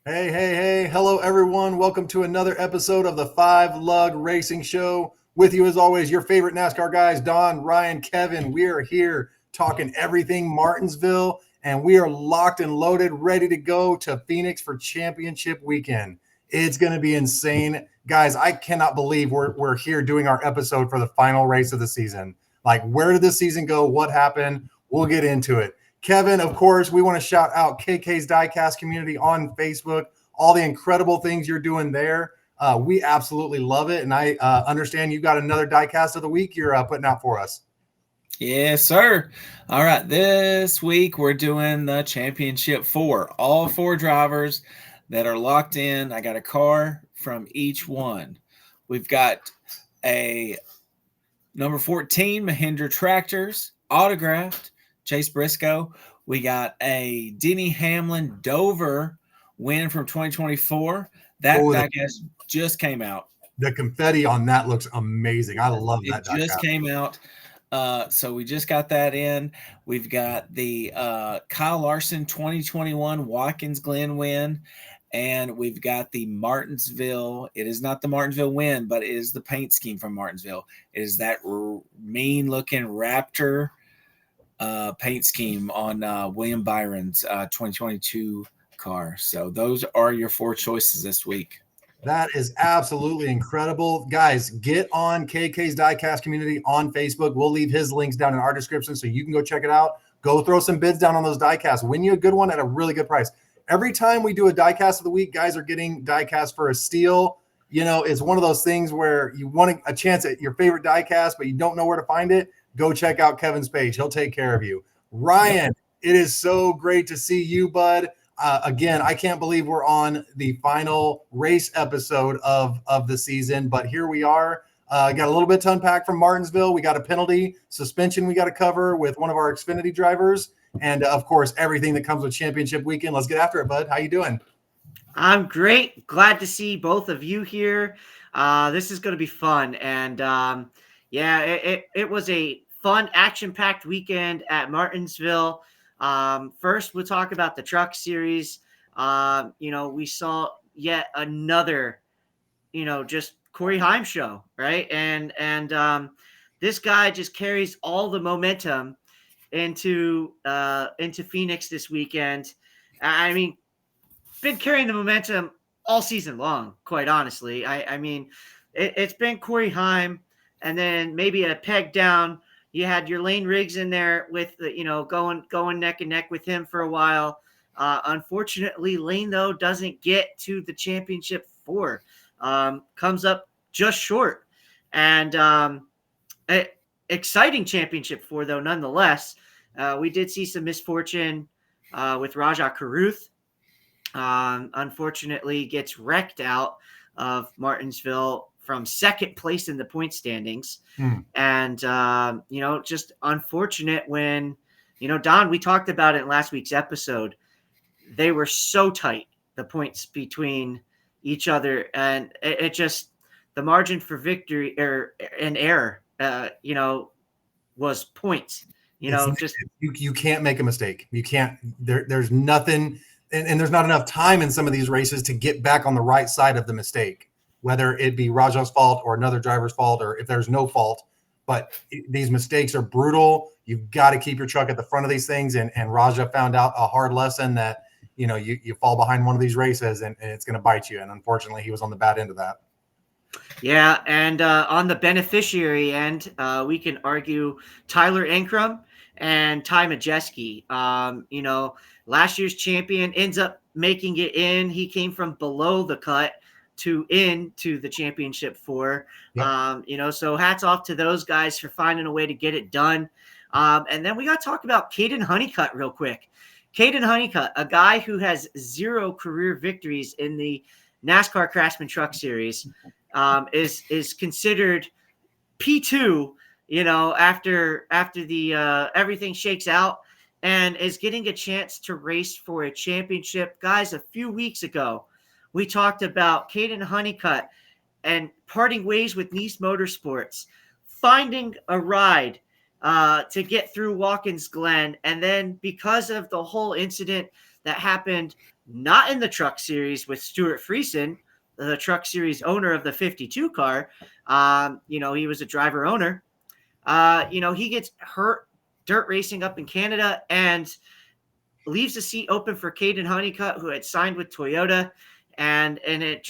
Hey, hey, hey. Hello, everyone. Welcome to another episode of the Five Lug Racing Show. With you, as always, your favorite NASCAR guys, Don, Ryan, Kevin. We are here talking everything Martinsville, and we are locked and loaded, ready to go to Phoenix for Championship Weekend. It's going to be insane. Guys, I cannot believe we're here doing our episode for the final race of the season. Like, where did this season go? What happened? We'll get into it. Kevin, of course, we want to shout out KK's Diecast community on Facebook, all the incredible things you're doing there. We absolutely love it. And I understand you got another Diecast of the week you're putting out for us. Yes, sir. All right. This week we're doing the championship four. All four drivers that are locked in. I got a car from each one. We've got a number 14 Mahindra Tractors autographed Chase Briscoe. We got a Denny Hamlin Dover win from 2024. That Oh, diecast just came out. the confetti on that looks amazing. I love It that just diecast. came out. So we just got that in. We've got the Kyle Larson 2021 Watkins Glen win. And we've got the Martinsville. It is not the Martinsville win, but it is the paint scheme from Martinsville. It is that mean looking Raptor paint scheme on William Byron's 2022 car. So those are your four choices this week. That is absolutely incredible. Guys, get on KK's Diecast community on Facebook. We'll leave his links down in our description so you can go check it out. Go throw some bids down on those diecasts. Win you a good one at a really good price. Every time we do a diecast of the week, guys are getting diecast for a steal. You know, it's one of those things where you want a chance at your favorite diecast, but you don't know where to find it. Go check out Kevin's page. He'll take care of you. Ryan, it is so great to see you, bud. Again, I can't believe we're on the final race episode of the season, but here we are. Got a little bit to unpack from Martinsville. We got a penalty suspension we got to cover with one of our Xfinity drivers, and of course, everything that comes with Championship Weekend. Let's get after it, bud. How you doing? I'm great. Glad to see both of you here. This is going to be fun. And it was a fun, action packed weekend at Martinsville. First, we'll talk about the Truck Series. We saw yet another, just Corey Haim show, right? And this guy just carries all the momentum into Phoenix this weekend. I mean, been carrying the momentum all season long, quite honestly. I mean, it's been Corey Haim, and then maybe a peg down. You had your Lane Riggs in there with going neck and neck with him for a while. Unfortunately, Lane though doesn't get to the championship four, comes up just short, and exciting championship four though nonetheless. We did see some misfortune with Raja Karuth. Unfortunately gets wrecked out of Martinsville from second place in the point standings. And, just unfortunate when, Don, we talked about it in last week's episode. They were so tight, the points between each other. And it just, the margin for victory and error, was points. You can't make a mistake. You can't. There's nothing. And there's not enough time in some of these races to get back on the right side of the mistake, whether it be Raja's fault or another driver's fault, or if there's no fault. But these mistakes are brutal. You've got to keep your truck at the front of these things. And Raja found out a hard lesson that, you fall behind one of these races and it's going to bite you. And unfortunately, he was on the bad end of that. Yeah, and on the beneficiary end, we can argue Tyler Ankrum and Ty Majeski. Last year's champion ends up making it in. He came from below the cut to into the championship four. Yep. So hats off to those guys for finding a way to get it done. And then we got to talk about Caden Honeycutt real quick. Caden Honeycutt, a guy who has 0 career victories in the NASCAR Craftsman Truck Series, is considered P2, after the everything shakes out, and is getting a chance to race for a championship. Guys, a few weeks ago, we talked about Caden Honeycutt and parting ways with Nice Motorsports, finding a ride to get through Watkins Glen. And then because of the whole incident that happened not in the Truck Series with Stuart Friesen, the Truck Series owner of the 52 car. He was a driver owner. He gets hurt dirt racing up in Canada and leaves the seat open for Caden Honeycutt, who had signed with Toyota, and it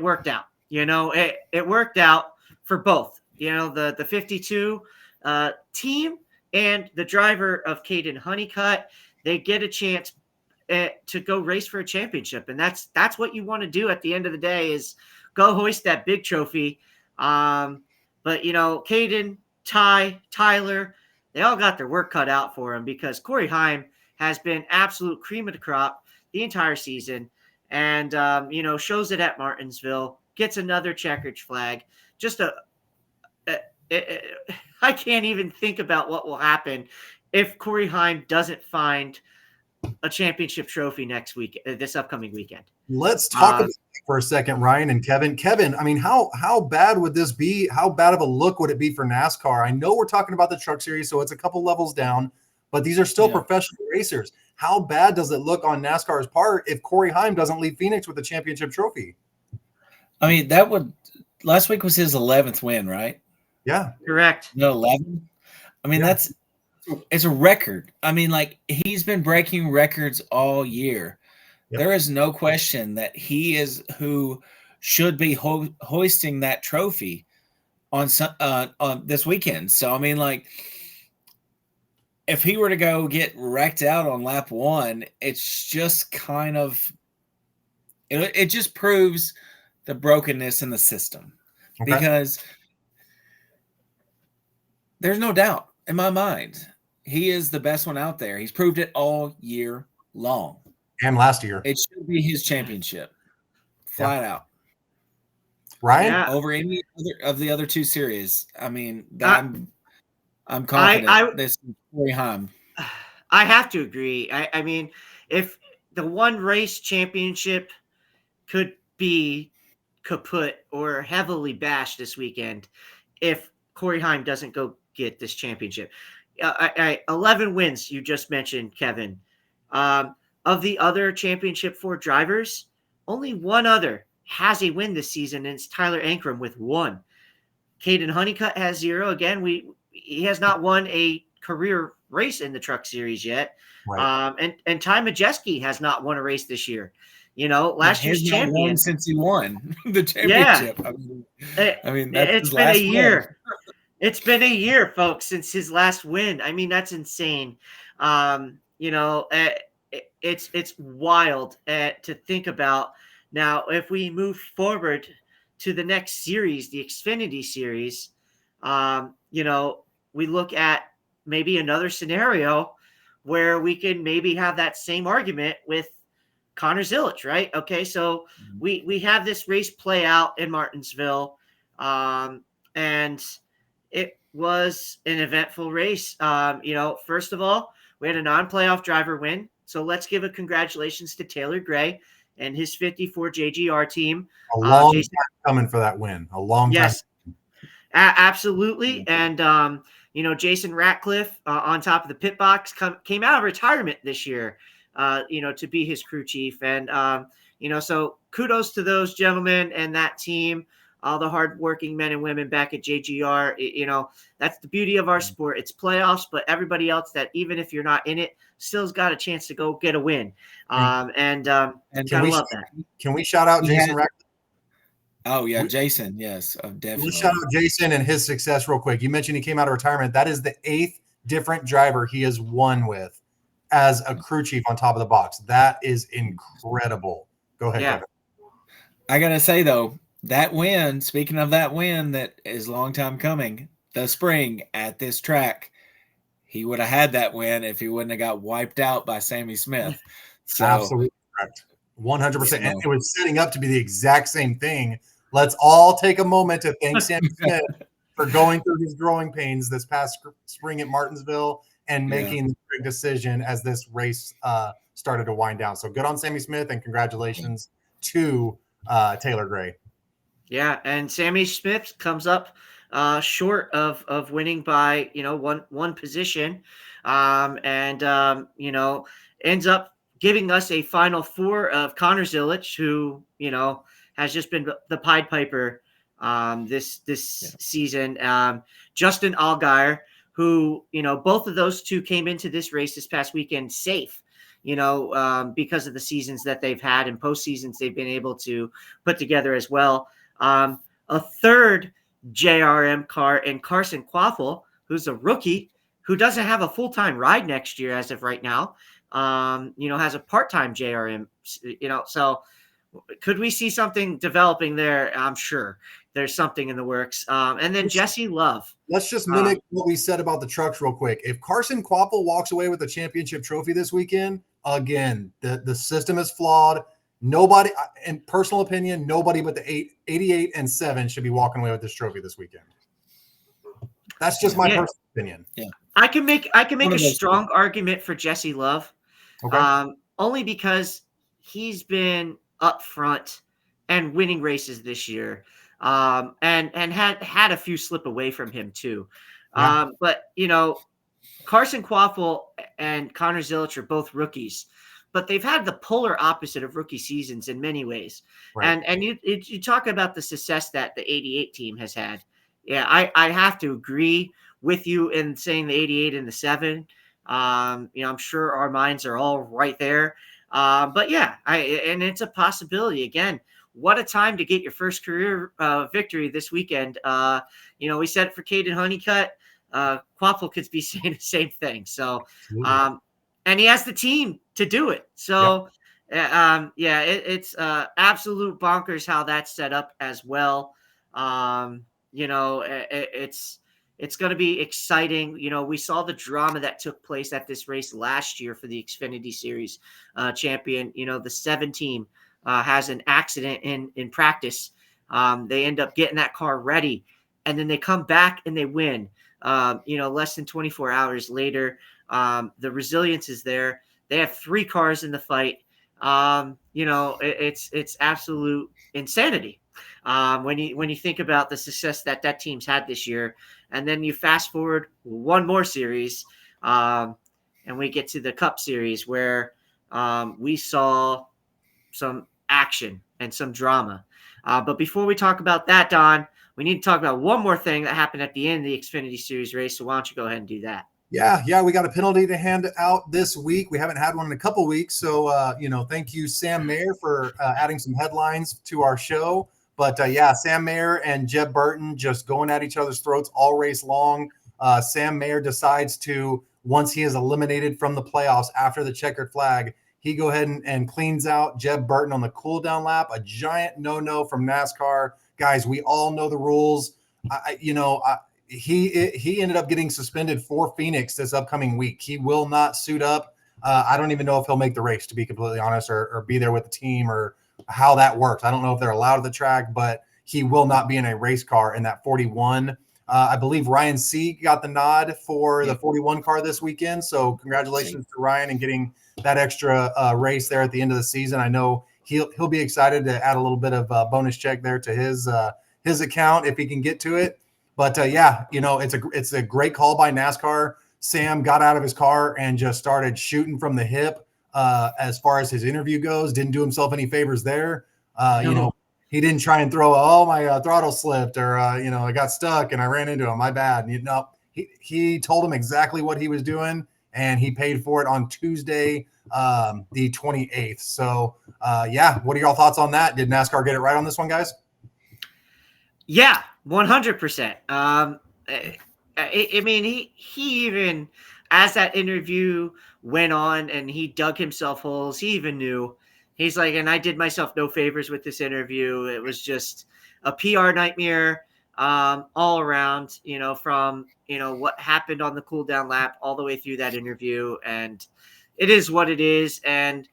worked out. It worked out for both. The 52 team and the driver of Caden Honeycutt, they get a chance to go race for a championship, and that's what you want to do at the end of the day is go hoist that big trophy. But Caden, Tyler, they all got their work cut out for them because Corey Heim has been absolute cream of the crop the entire season, and shows it at Martinsville, gets another checkered flag. Just I can't even think about what will happen if Corey Heim doesn't find a championship trophy this upcoming weekend. Let's talk about it for a second, Ryan and Kevin. Kevin, I mean, how bad would this be? How bad of a look would it be for NASCAR? I know we're talking about the Truck Series, so it's a couple levels down, but these are still professional racers. How bad does it look on NASCAR's part if Corey Heim doesn't leave Phoenix with a championship trophy? I mean, last week was his 11th win, right? Yeah, correct. No, 11. I mean, it's a record. I mean, like, he's been breaking records all year. Yep. There is no question that he is who should be hoisting that trophy on this weekend. So, I mean, like, if he were to go get wrecked out on lap 1, it's just kind of it just proves the brokenness in the system. Okay. Because there's no doubt in my mind he is the best one out there. He's proved it all year long. And last year. It should be his championship. Flat out. Ryan? Over any other of the other two series. I mean, I'm confident this is Corey Heim. I have to agree. I mean, if the one race championship could be kaput or heavily bashed this weekend, if Corey Heim doesn't go get this championship. 11 wins you just mentioned, Kevin. Of the other championship 4 drivers, only one other has a win this season, and it's Tyler Ankrum with 1. Caden Honeycutt has 0. Again, he has not won a career race in the Truck Series yet. Right. And Ty Majeski has not won a race this year. Last year's champion since he won the championship. Yeah. I mean it's been a year. It's been a year, folks, since his last win. I mean, that's insane. It's wild to think about. Now, if we move forward to the next series, the Xfinity Series, we look at maybe another scenario where we can maybe have that same argument with Connor Zilic, right? Okay, so we have this race play out in Martinsville, and it was an eventful race. First of all, we had a non-playoff driver win, so let's give a congratulations to Taylor Gray and his 54 JGR team. A long time coming for that win. A long time. Yes, absolutely. And Jason Ratcliffe on top of the pit box came out of retirement this year. To be his crew chief. And, so kudos to those gentlemen and that team, all the hardworking men and women back at JGR. That's the beauty of our sport. It's playoffs, but everybody else that even if you're not in it, still's got a chance to go get a win. And gotta love that. Can we shout out Jason Ratcliffe? Oh, yeah, Jason. Yes, definitely. Let's shout out Jason and his success real quick. You mentioned he came out of retirement. That is the 8th different driver he has won with as a crew chief on top of the box. That is incredible. Go ahead. Yeah. Kevin. I got to say, though, that win, speaking of that win that is a long time coming, the spring at this track, he would have had that win if he wouldn't have got wiped out by Sammy Smith. So, absolutely correct. 100%. And it was setting up to be the exact same thing. Let's all take a moment to thank Sammy Smith for going through his growing pains this past spring at Martinsville and making the big decision as this race started to wind down. So good on Sammy Smith, and congratulations to Taylor Gray. Yeah, and Sammy Smith comes up short of winning by one position, and ends up giving us a Final Four of Connor Zilic, who, you know, has just been the Pied Piper this season. Justin Allgaier, who, you know, both of those two came into this race this past weekend safe, you know, because of the seasons that they've had and postseasons they've been able to put together as well. A third JRM car in Carson Quaffle, who's a rookie who doesn't have a full-time ride next year as of right now. You know, has a part-time JRM, you know, so could we see something developing there? I'm sure there's something in the works. And then Jesse Love. Let's just mimic what we said about the trucks real quick. If Carson Quaffle walks away with a championship trophy this weekend, again, the system is flawed. Nobody, in personal opinion, nobody but the 88 and 7 should be walking away with this trophy this weekend. That's just my personal opinion. Yeah. I can make a strong argument for Jesse Love. Okay. Only because he's been up front and winning races this year. And had a few slip away from him too. Yeah. But you know, Carson Quaffle and Connor Zilic are both rookies, but they've had the polar opposite of rookie seasons in many ways. Right. And you talk about the success that the 88 team has had. Yeah, I have to agree with you in saying the 88 and the 7. You know, I'm sure our minds are all right there. But yeah, and it's a possibility. Again, what a time to get your first career victory this weekend. You know, we said it for Caden Honeycutt. Quaffle could be saying the same thing. So, and he has the team to do it. So, yeah, it's absolute bonkers how that's set up as well. You know, it's going to be exciting. You know, we saw the drama that took place at this race last year for the Xfinity Series champion. You know, the 7 team has an accident in practice. They end up getting that car ready, and then they come back and they win. You know, less than 24 hours later, the resilience is there. They have 3 cars in the fight. You know, it's absolute insanity. When you think about the success that team's had this year, and then you fast forward one more series, and we get to the Cup Series where we saw some action and some drama. But before we talk about that, Don, we need to talk about one more thing that happened at the end of the Xfinity Series race. So why don't you go ahead and do that? Yeah, we got a penalty to hand out this week. We haven't had one in a couple weeks. So, you know, thank you, Sam Mayer, for adding some headlines to our show. But, yeah, Sam Mayer and Jeb Burton just going at each other's throats all race long. Sam Mayer decides to, once he is eliminated from the playoffs after the checkered flag, he go ahead and cleans out Jeb Burton on the cool-down lap, a giant no-no from NASCAR. Guys, we all know the rules. He ended up getting suspended for Phoenix this upcoming week. He will not suit up. I don't even know if he'll make the race, to be completely honest, or be there with the team or how that works. I don't know if they're allowed at the track, but he will not be in a race car in that 41. I believe Ryan Sieg got the nod for the 41 car this weekend. So congratulations to Ryan and getting that extra race there at the end of the season. I know he'll be excited to add a little bit of bonus check there to his account if he can get to it. But yeah, you know, it's a great call by NASCAR. Sam got out of his car and just started shooting from the hip. As far as his interview goes, didn't do himself any favors there. You know, he didn't try and throw, my throttle slipped, or you know, I got stuck and I ran into him. My bad. And, you know, he told him exactly what he was doing, and he paid for it on Tuesday, the 28th. So yeah, what are y'all thoughts on that? Did NASCAR get it right on this one, guys? Yeah, 100%. I mean, he even, as that interview went on and he dug himself holes, he even knew. He's like, and I did myself no favors with this interview. It was just a PR nightmare all around, you know, from, you know, what happened on the cool down lap all the way through that interview. And it is what it is. And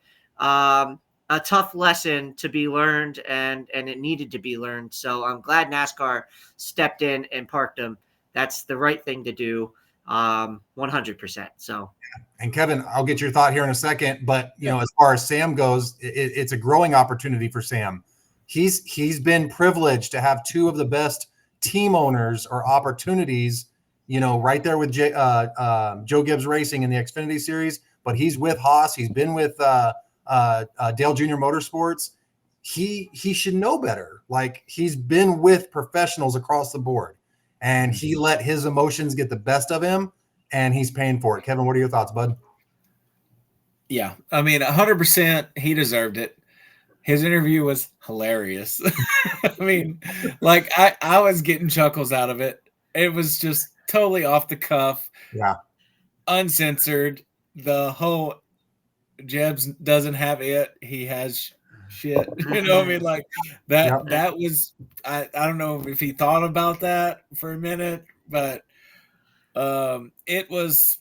a tough lesson to be learned, and it needed to be learned. So I'm glad NASCAR stepped in and parked him. That's the right thing to do, 100%. So, and Kevin, I'll get your thought here in a second, but you know, as far as Sam goes, it's a growing opportunity for Sam. He's been privileged to have 2 of the best team owners or opportunities, you know, right there with Joe Gibbs Racing in the Xfinity Series, but he's with Haas. He's been with Dale Jr. Motorsports. He should know better. Like, he's been with professionals across the board, and he let his emotions get the best of him, and he's paying for it. Kevin, what are your thoughts, bud? Yeah, I mean, 100%, he deserved it. His interview was hilarious. I mean, like, I was getting chuckles out of it. It was just totally off the cuff. Yeah. Uncensored. The whole Jebs doesn't have it. He has shit. You know what I mean? Like, that was, I don't know if he thought about that for a minute, but it was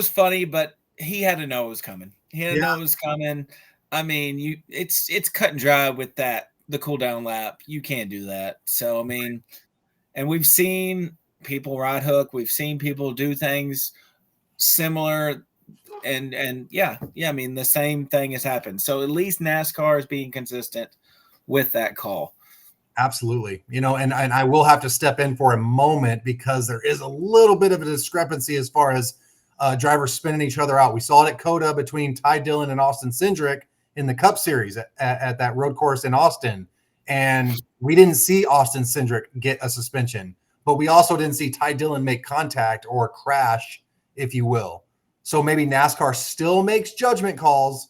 funny, but he had to know it was coming. He had to know it was coming. I mean, it's cut and dry with that, the cool down lap. You can't do that. So, I mean, and we've seen people ride hook. We've seen people do things similar, and yeah, I mean, the same thing has happened. So at least NASCAR is being consistent with that call. Absolutely. You know, and I will have to step in for a moment because there is a little bit of a discrepancy as far as drivers spinning each other out. We saw it at COTA between Ty Dillon and Austin Cindric in the Cup Series at that road course in Austin. And we didn't see Austin Cindric get a suspension, but we also didn't see Ty Dillon make contact or crash, if you will. So maybe NASCAR still makes judgment calls,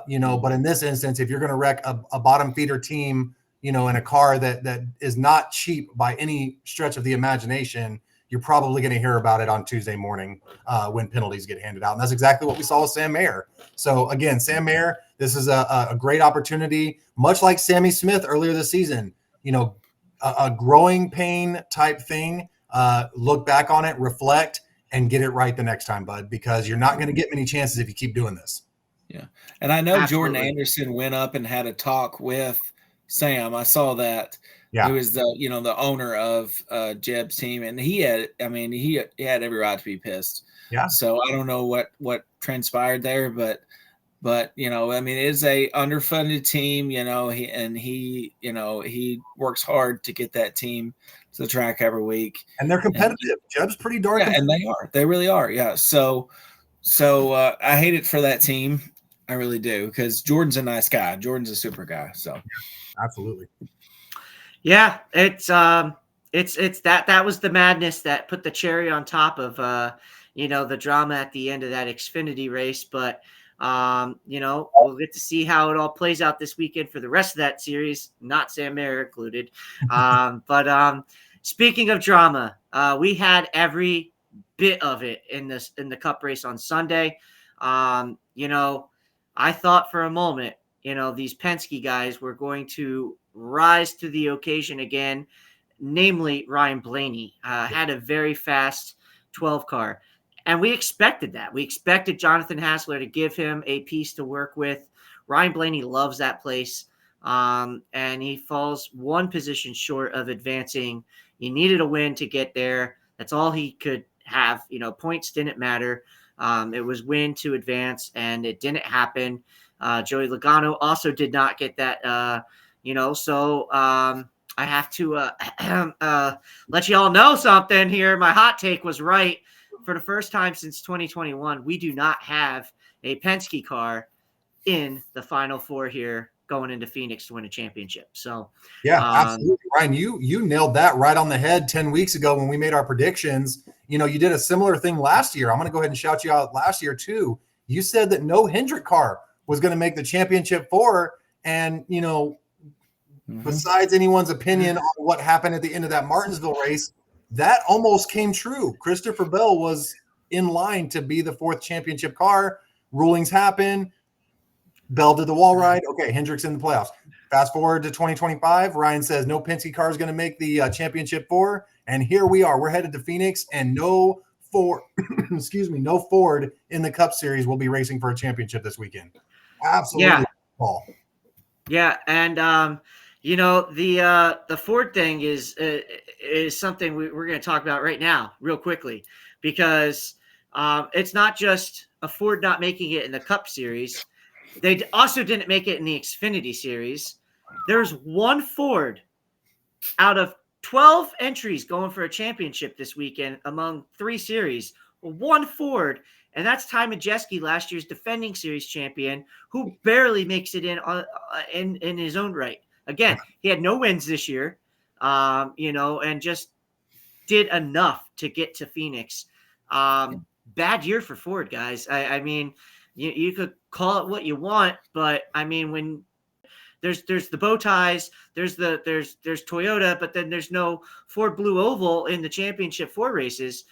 you know, but in this instance, if you're going to wreck a bottom feeder team, you know, in a car that is not cheap by any stretch of the imagination, you're probably going to hear about it on Tuesday morning when penalties get handed out. And that's exactly what we saw with Sam Mayer. So again, Sam Mayer, this is a great opportunity, much like Sammy Smith earlier this season, you know, a growing pain type thing. Look back on it, reflect, and get it right the next time, bud, because you're not going to get many chances if you keep doing this. Yeah. And I know Absolutely. Jordan Anderson went up and had a talk with Sam. I saw that. Yeah. Who is the, you know, the owner of Jeb's team, and he had every right to be pissed. Yeah. So I don't know what transpired there, but you know, I mean, it is a underfunded team. You know, he works hard to get that team to the track every week, and they're competitive. Jeb's pretty darn competitive. And they really are. Yeah. So I hate it for that team. I really do, because Jordan's a nice guy. Jordan's a super guy. So absolutely. Yeah, it's that was the madness that put the cherry on top of you know, the drama at the end of that Xfinity race. But you know, we'll get to see how it all plays out this weekend for the rest of that series, not Sam Mayer included. But speaking of drama, we had every bit of it in the Cup race on Sunday. You know, I thought for a moment, you know, these Penske guys were going to rise to the occasion again, namely Ryan Blaney. Had a very fast 12 car. And we expected that. We expected Jonathan Hassler to give him a piece to work with. Ryan Blaney loves that place. And he falls one position short of advancing. He needed a win to get there. That's all he could have. You know, points didn't matter. It was win to advance, and it didn't happen. Joey Logano also did not get that, you know, so I have to let you all know something here. My hot take was right. For the first time since 2021, we do not have a Penske car in the Final Four here going into Phoenix to win a championship. So yeah, absolutely, Ryan, you nailed that right on the head 10 weeks ago when we made our predictions. You know, you did a similar thing last year. I'm going to go ahead and shout you out last year too. You said that no Hendrick car was going to make the championship four. And, you know, besides anyone's opinion on what happened at the end of that Martinsville race, that almost came true. Christopher Bell was in line to be the fourth championship car. Rulings happen. Bell did the wall ride. Okay, Hendrick's in the playoffs. Fast forward to 2025. Ryan says no Penske car is going to make the championship four. And here we are. We're headed to Phoenix, and no Ford, no Ford in the Cup Series will be racing for a championship this weekend. Absolutely. Yeah. Paul. Yeah, and you know, the Ford thing is something we're going to talk about right now, real quickly, because it's not just a Ford not making it in the Cup Series. They also didn't make it in the Xfinity Series. There's one Ford out of 12 entries going for a championship this weekend among 3 series. One Ford and that's Ty Majeski, last year's defending series champion, who barely makes it in his own right. Again, he had no wins this year, and just did enough to get to Phoenix. Bad year for Ford, guys. I mean, you could call it what you want, but I mean, when there's the bow ties, there's Toyota, but then there's no Ford Blue Oval in the championship 4 races.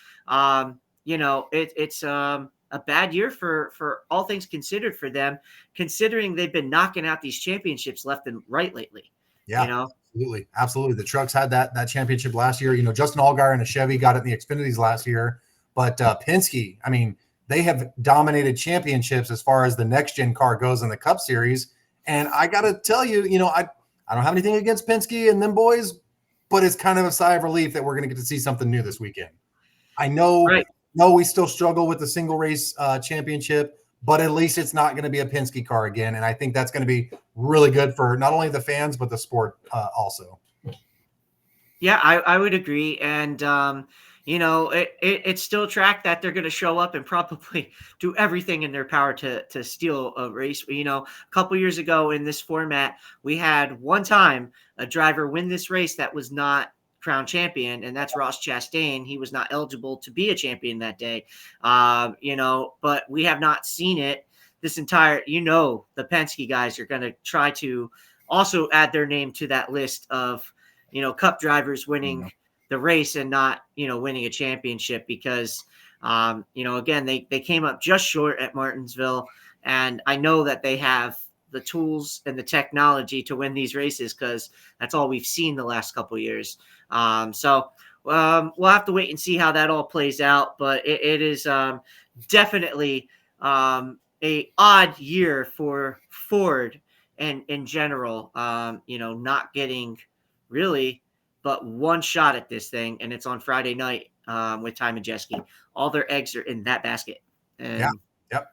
It's a bad year for all things considered for them, considering they've been knocking out these championships left and right lately. Yeah, absolutely. The trucks had that championship last year. Justin Allgaier and a Chevy got it in the Xfinities last year, but Penske, I mean, they have dominated championships as far as the next gen car goes in the Cup Series. And I got to tell you, I don't have anything against Penske and them boys, but it's kind of a sigh of relief that we're going to get to see something new this weekend. I know, we still struggle with the single race championship, but at least it's not going to be a Penske car again. And I think that's going to be really good for not only the fans, but the sport also. Yeah, I would agree. And, it's still a track that they're going to show up and probably do everything in their power to steal a race. A couple years ago in this format, we had one time a driver win this race that was not crown champion, and that's Ross Chastain. He was not eligible to be a champion that day. But we have not seen it this entire, the Penske guys are going to try to also add their name to that list of, Cup drivers winning the race and not, winning a championship because, again, they came up just short at Martinsville. And I know that they have the tools and the technology to win these races because that's all we've seen the last couple of years. So we'll have to wait and see how that all plays out. But it is definitely a odd year for Ford and in general, not getting really but one shot at this thing, and it's on Friday night with Ty Majeski. All their eggs are in that basket. And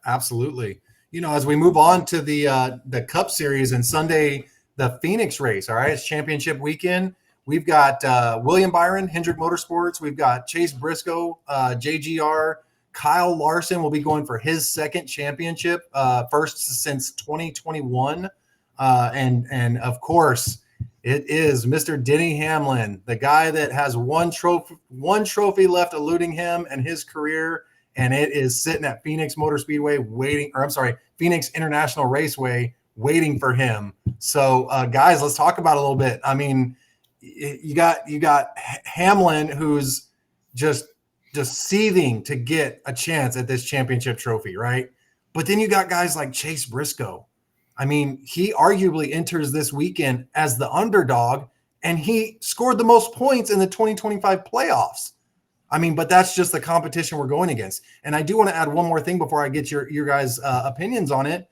absolutely. As we move on to the Cup Series and Sunday, the Phoenix race, all right, it's championship weekend. We've got William Byron, Hendrick Motorsports. We've got Chase Briscoe, JGR. Kyle Larson will be going for his second championship, first since 2021. And of course, it is Mr. Denny Hamlin, the guy that has one trophy left eluding him and his career, and it is sitting at Phoenix Motor Speedway Phoenix International Raceway waiting for him. So, guys, let's talk about it a little bit. I mean, you got Hamlin, who's just seething to get a chance at this championship trophy, right? But then you got guys like Chase Briscoe. I mean, he arguably enters this weekend as the underdog, and he scored the most points in the 2025 playoffs. I mean, but that's just the competition we're going against. And I do want to add one more thing before I get your guys' opinions on it.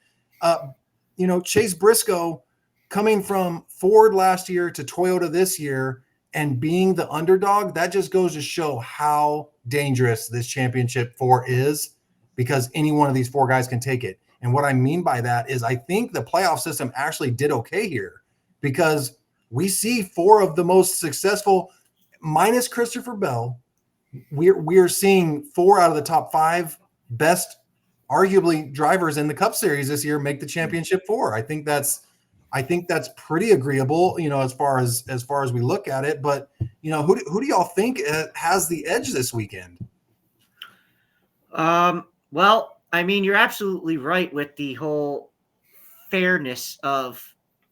Chase Briscoe coming from Ford last year to Toyota this year and being the underdog, that just goes to show how dangerous this championship 4 is, because any one of these 4 guys can take it. And what I mean by that is I think the playoff system actually did okay here, because we see 4 of the most successful, minus Christopher Bell, we're seeing 4 out of the top 5 best, arguably, drivers in the Cup Series this year make the championship 4. I think that's pretty agreeable, as far as we look at it. But who do y'all think has the edge this weekend? Well, I mean, you're absolutely right with the whole fairness of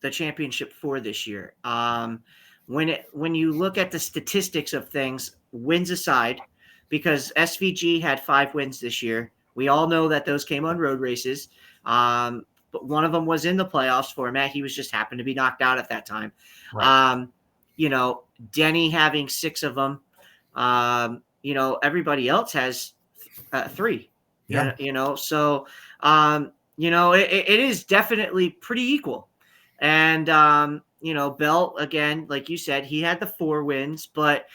the championship 4 this year. When you look at the statistics of things, wins aside, because SVG had 5 wins this year. We all know that those came on road races. But one of them was in the playoffs format. He was just happened to be knocked out at that time. Right. Denny having 6 of them. Everybody else has 3. Yeah. So it is definitely pretty equal. And Bell, again, like you said, he had the 4 wins, but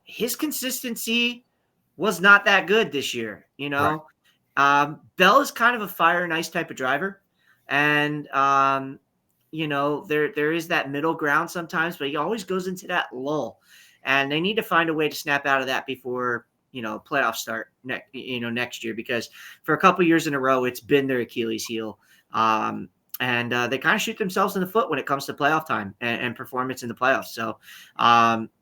his consistency was not that good this year. Right. Bell is kind of a fire and ice type of driver. And, there is that middle ground sometimes, but he always goes into that lull. And they need to find a way to snap out of that before, playoff start next year, because for a couple years in a row, it's been their Achilles heel. And they kind of shoot themselves in the foot when it comes to playoff time and performance in the playoffs. So,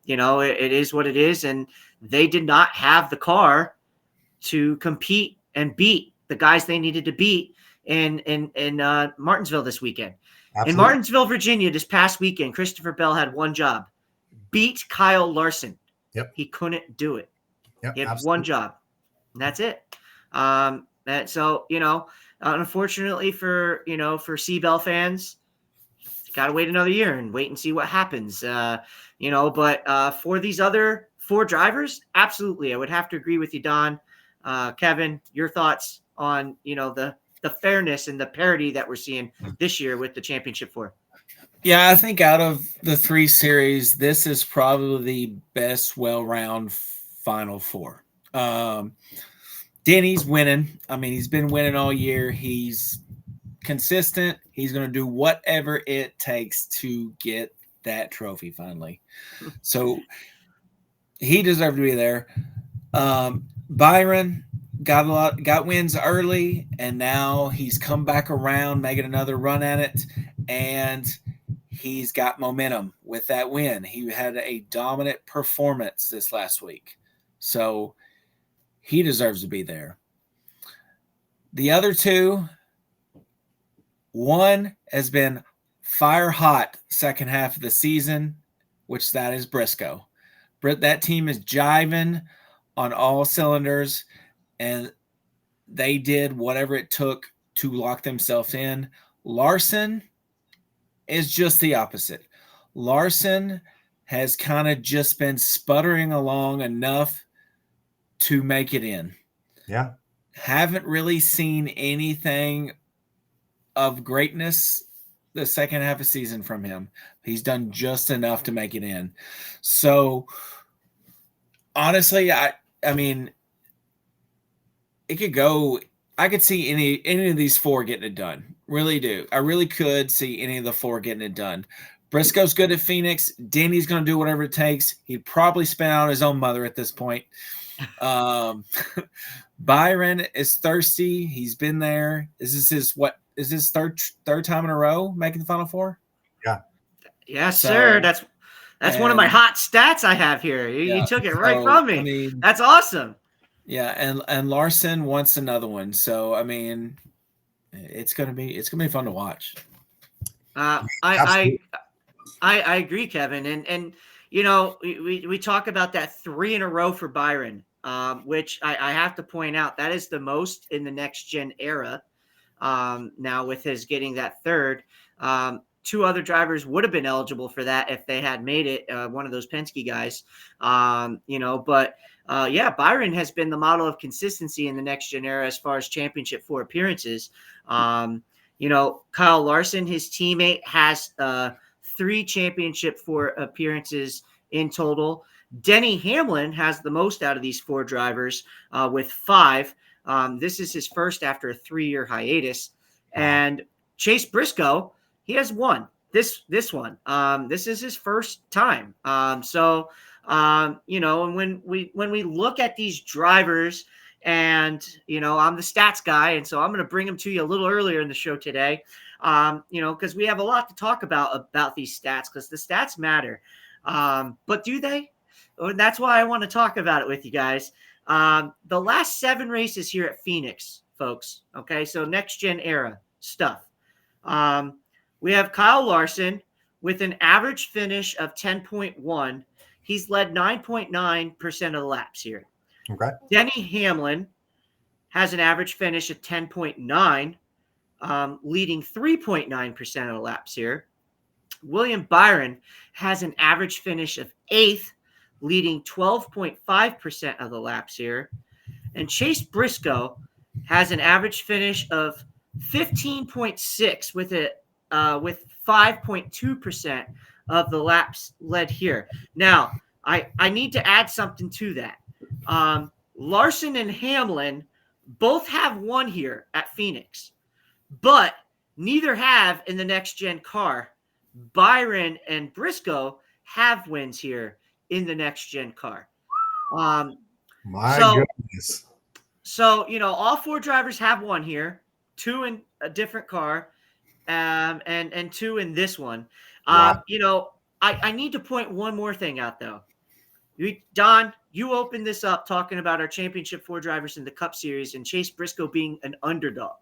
it is what it is. And they did not have the car to compete and beat the guys they needed to beat in Martinsville this weekend. Absolutely. In Martinsville, Virginia, this past weekend, Christopher Bell had one job: beat Kyle Larson. Yep. He couldn't do it. Yep, He had absolutely. one job, and that's it. So unfortunately for C-Bell fans, got to wait another year and wait and see what happens. But for these other 4 drivers, absolutely, I would have to agree with you, Don. Kevin, your thoughts on the fairness and the parity that we're seeing this year with the Championship 4? Yeah, I think out of the 3 series, this is probably the best well-round Final 4. Denny's winning. I mean, he's been winning all year. He's consistent. He's going to do whatever it takes to get that trophy finally. So he deserved to be there. Byron got wins early, and now he's come back around, making another run at it, and he's got momentum with that win. He had a dominant performance this last week, so he deserves to be there. The other 2, one has been fire hot second half of the season, which that is Briscoe. That team is jiving on all cylinders, and they did whatever it took to lock themselves in. Larson is just the opposite. Larson has kind of just been sputtering along enough to make it in. Yeah. Haven't really seen anything of greatness the second half of season from him. He's done just enough to make it in. So honestly, I mean, it could go. I could see any of these 4 getting it done. Really do. I really could see any of the 4 getting it done. Briscoe's good at Phoenix. Denny's going to do whatever it takes. He'd probably spin out his own mother at this point. Byron is thirsty. He's been there. Is his third time in a row making the Final 4? Yeah. Yes, sir. That's one of my hot stats I have here. You took it right from me. I mean, that's awesome. Yeah, and Larson wants another one. So I mean, it's gonna be fun to watch. I agree, Kevin, and we talk about that 3 in a row for Byron, which I have to point out that is the most in the next gen era. Now with his getting that 3rd, 2 other drivers would have been eligible for that if they had made it. One of those Penske guys, Byron has been the model of consistency in the next gen era as far as Championship 4 appearances. Kyle Larson, his teammate, has 3 Championship 4 appearances in total. Denny Hamlin has the most out of these 4 drivers with 5. This is his first after a 3-year hiatus. And Chase Briscoe, he has 1. This one. This is his first time. And when we look at these drivers, and I'm the stats guy, and so I'm going to bring them to you a little earlier in the show today. Because we have a lot to talk about these stats, because the stats matter. But do they? That's why I want to talk about it with you guys. The last 7 races here at Phoenix, folks. Okay, so next gen era stuff. We have Kyle Larson with an average finish of 10.1. He's led 9.9% of the laps here. Okay. Denny Hamlin has an average finish of 10.9, leading 3.9% of the laps here. William Byron has an average finish of 8th, leading 12.5% of the laps here. And Chase Briscoe has an average finish of 15.6 with 5.2% of the laps led here. Now, I need to add something to that. Larson and Hamlin both have 1 here at Phoenix, but neither have in the next gen car. Byron and Briscoe have wins here in the next gen car. My goodness. So, all 4 drivers have one here, 2 in a different car, and 2 in this one. Wow. I need to point one more thing out, though. Don, you opened this up talking about our championship 4 drivers in the Cup Series and Chase Briscoe being an underdog.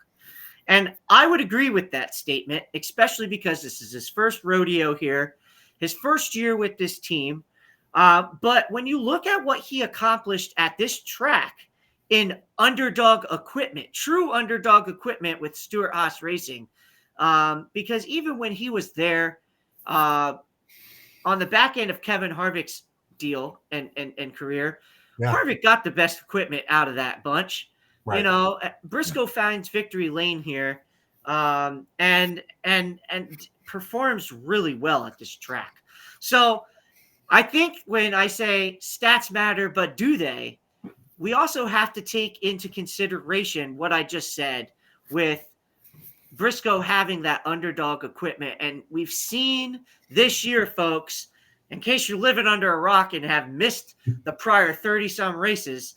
And I would agree with that statement, especially because this is his first rodeo here, his first year with this team. But when you look at what he accomplished at this track in underdog equipment, true underdog equipment with Stewart-Haas Racing, because even when he was there on the back end of Kevin Harvick's deal and career, Harvick got the best equipment out of that bunch. Right. Briscoe finds victory lane here, and performs really well at this track. So I think when I say stats matter, but do they? We also have to take into consideration what I just said with Briscoe having that underdog equipment. And we've seen this year, folks, in case you're living under a rock and have missed the prior 30-some races,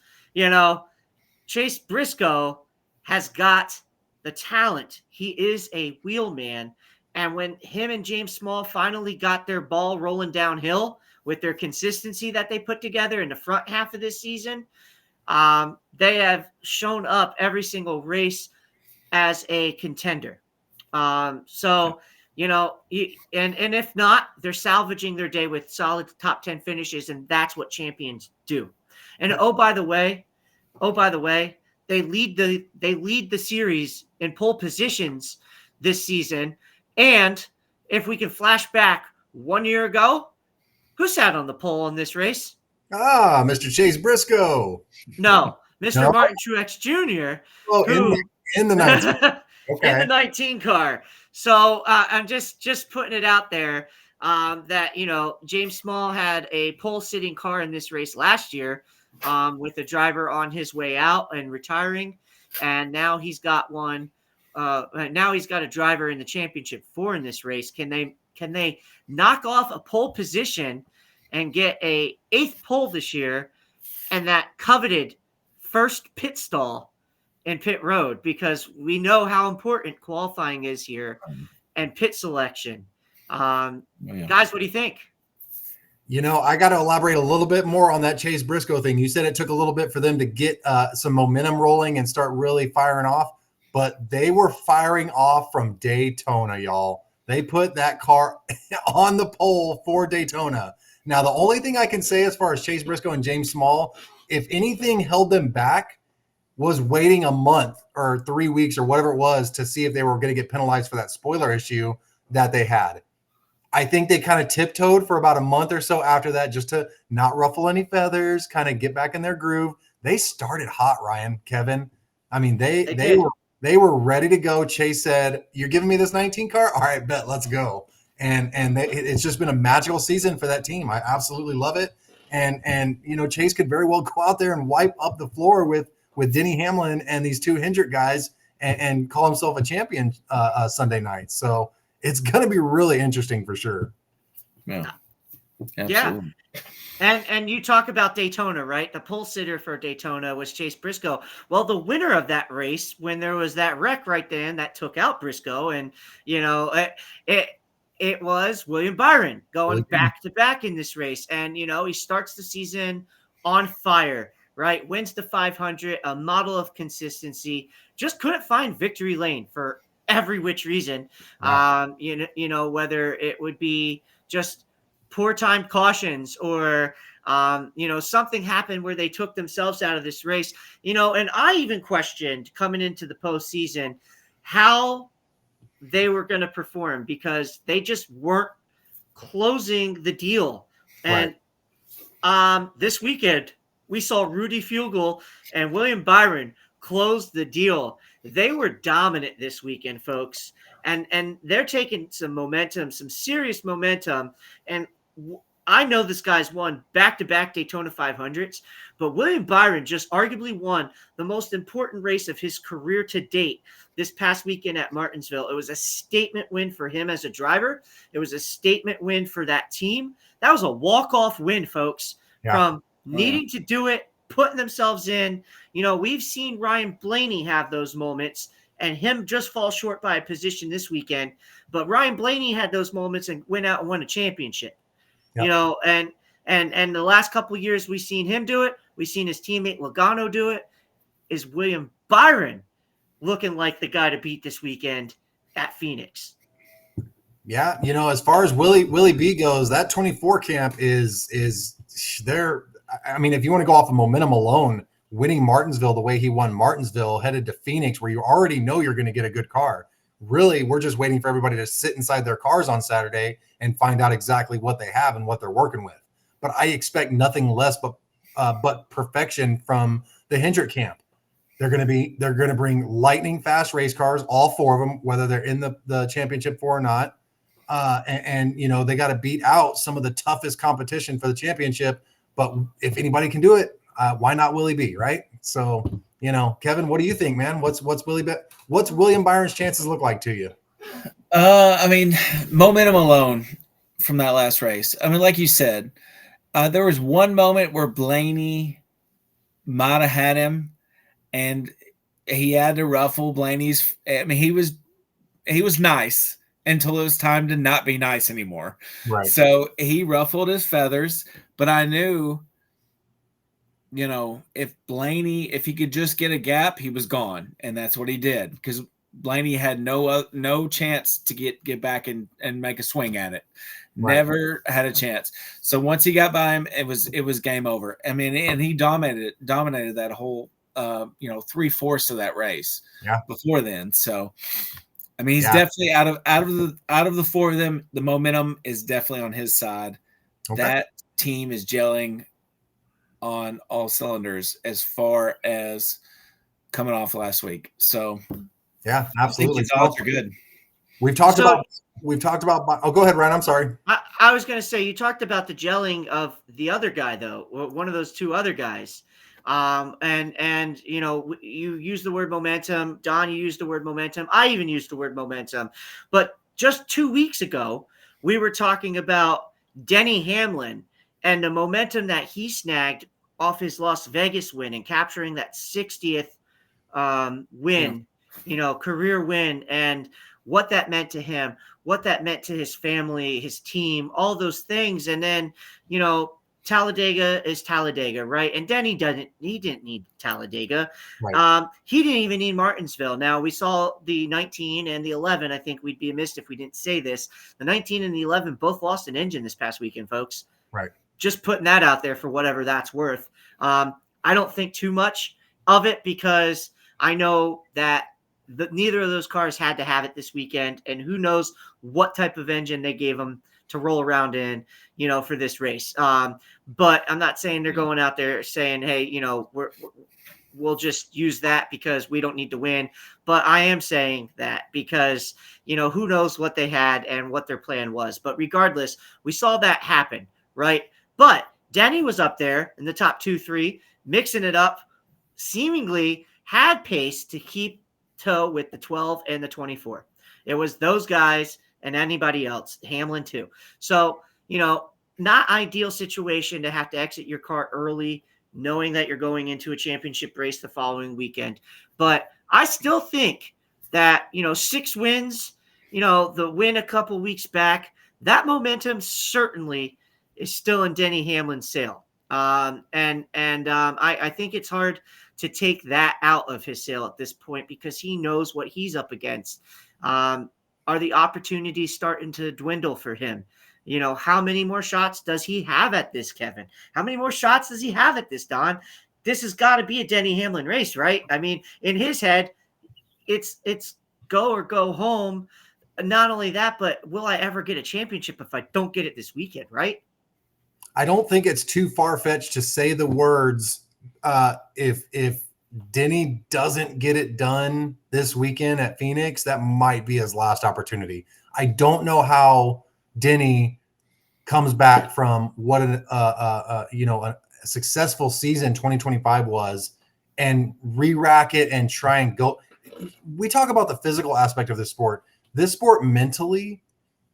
Chase Briscoe has got the talent. He is a wheelman. And when him and James Small finally got their ball rolling downhill with their consistency that they put together in the front half of this season, they have shown up every single race as a contender. And if not, they're salvaging their day with solid top 10 finishes, and that's what champions do. And oh, by the way, they lead the series in pole positions this season. And if we can flash back 1 year ago, who sat on the pole in this race? Mr. Chase Briscoe. No, Mr. Martin Truex Jr. Oh, in the 19. Okay. In the 19 car. So I'm just putting it out there that, James Small had a pole sitting car in this race last year with a driver on his way out and retiring. And now he's got one. Now he's got a driver in the championship 4 in this race. Can they knock off a pole position and get a 8th pole this year and that coveted first pit stall in pit road? Because we know how important qualifying is here and pit selection. Guys, what do you think? I got to elaborate a little bit more on that Chase Briscoe thing. You said it took a little bit for them to get some momentum rolling and start really firing off, but they were firing off from Daytona, y'all. They put that car on the pole for Daytona. Now, the only thing I can say as far as Chase Briscoe and James Small, if anything held them back, was waiting a month or 3 weeks or whatever it was to see if they were going to get penalized for that spoiler issue that they had. I think they kind of tiptoed for about a month or so after that just to not ruffle any feathers, kind of get back in their groove. They started hot, Ryan, Kevin. I mean, they were ready to go. Chase said, "You're giving me this 19 car? All right, bet, let's go." And it's just been a magical season for that team. I absolutely love it. And Chase could very well go out there and wipe up the floor with Denny Hamlin and these 2 Hendrick guys and call himself a champion Sunday night. So it's going to be really interesting for sure. Yeah. Absolutely. Yeah. And you talk about Daytona, right? The pole sitter for Daytona was Chase Briscoe. Well, the winner of that race, when there was that wreck right then that took out Briscoe, and it was William Byron going back to back in this race. And he starts the season on fire, right? Wins the 500, a model of consistency. Just couldn't find victory lane for every which reason. Wow. Whether it would be just poor time cautions or something happened where they took themselves out of this race, and I even questioned coming into the postseason how they were going to perform because they just weren't closing the deal. And this weekend we saw Rudy Fugle and William Byron close the deal. They were dominant this weekend, folks. And they're taking some momentum, some serious momentum. And I know this guy's won back-to-back Daytona 500s, but William Byron just arguably won the most important race of his career to date this past weekend at Martinsville. It was a statement win for him as a driver. It was a statement win for that team. That was a walk-off win, folks, from needing to do it putting themselves in. We've seen Ryan Blaney have those moments and him just fall short by a position this weekend. But Ryan Blaney had those moments and went out and won a championship. Yep. And the last couple of years we've seen him do it. We've seen his teammate Logano do it. Is William Byron looking like the guy to beat this weekend at Phoenix? Yeah, as far as Willie B goes, that 24 camp is there. I mean, if you want to go off of momentum alone, winning Martinsville the way he won Martinsville, headed to Phoenix, where you already know you're going to get a good car. Really, we're just waiting for everybody to sit inside their cars on Saturday and find out exactly what they have and what they're working with. But I expect nothing less but perfection from the Hendrick camp. They're going to bring lightning fast race cars, all four of them, whether they're in the championship four or not. And they got to beat out some of the toughest competition for the championship. But if anybody can do it, why not Willie B, right? So, Kevin, what do you think, man? What's William Byron's chances look like to you? I mean, momentum alone from that last race. I mean, like you said, there was one moment where Blaney might have had him, and he had to ruffle Blaney's. I mean, he was nice until it was time to not be nice anymore. Right. So he ruffled his feathers, but I knew, if he could just get a gap, he was gone. And that's what he did, because Blaney had no chance to get back and make a swing at it. Right. Never had a chance. So once he got by him, it was game over. I mean, and he dominated that whole 3/4 of that race before then. So, I mean, he's definitely out of the four of them, the momentum is definitely on his side. Okay. That team is gelling on all cylinders as far as coming off last week. So, yeah, absolutely. The odds are good. We've talked about. Oh, go ahead, Ryan. I'm sorry. I was going to say, you talked about the gelling of the other guy, though. One of those two other guys. And you use the word momentum. Don, you used the word momentum. I even used the word momentum. But just 2 weeks ago, we were talking about Denny Hamlin and the momentum that he snagged off his Las Vegas win and capturing that 60th win, career win, and what that meant to him, what that meant to his family, his team, all those things. And then, Talladega is Talladega, right? And Denny didn't need Talladega. Right. He didn't even need Martinsville. Now, we saw the 19 and the 11. I think we'd be amiss if we didn't say this. The 19 and the 11 both lost an engine this past weekend, folks. Right. Just putting that out there for whatever that's worth. I don't think too much of it, because I know that neither of those cars had to have it this weekend, and who knows what type of engine they gave them to roll around in, for this race. But I'm not saying they're going out there saying, hey, we'll just use that because we don't need to win. But I am saying that because, who knows what they had and what their plan was. But regardless, we saw that happen, right? But Denny was up there in the top 2-3, mixing it up, seemingly had pace to keep toe with the 12 and the 24. It was those guys and anybody else, Hamlin too. So, not ideal situation to have to exit your car early, knowing that you're going into a championship race the following weekend. But I still think that, 6 wins, the win a couple weeks back, that momentum certainly is still in Denny Hamlin's sail. I think it's hard to take that out of his sail at this point, because he knows what he's up against. Are the opportunities starting to dwindle for him? How many more shots does he have at this, Kevin? How many more shots does he have at this, Don? This has got to be a Denny Hamlin race, right? I mean, in his head, it's go or go home. Not only that, but will I ever get a championship if I don't get it this weekend, right? I don't think it's too far-fetched to say the words, if Denny doesn't get it done this weekend at Phoenix, that might be his last opportunity. I don't know how Denny comes back from what a successful season 2025 was, and re-rack it and try and go. We talk about the physical aspect of this sport. This sport mentally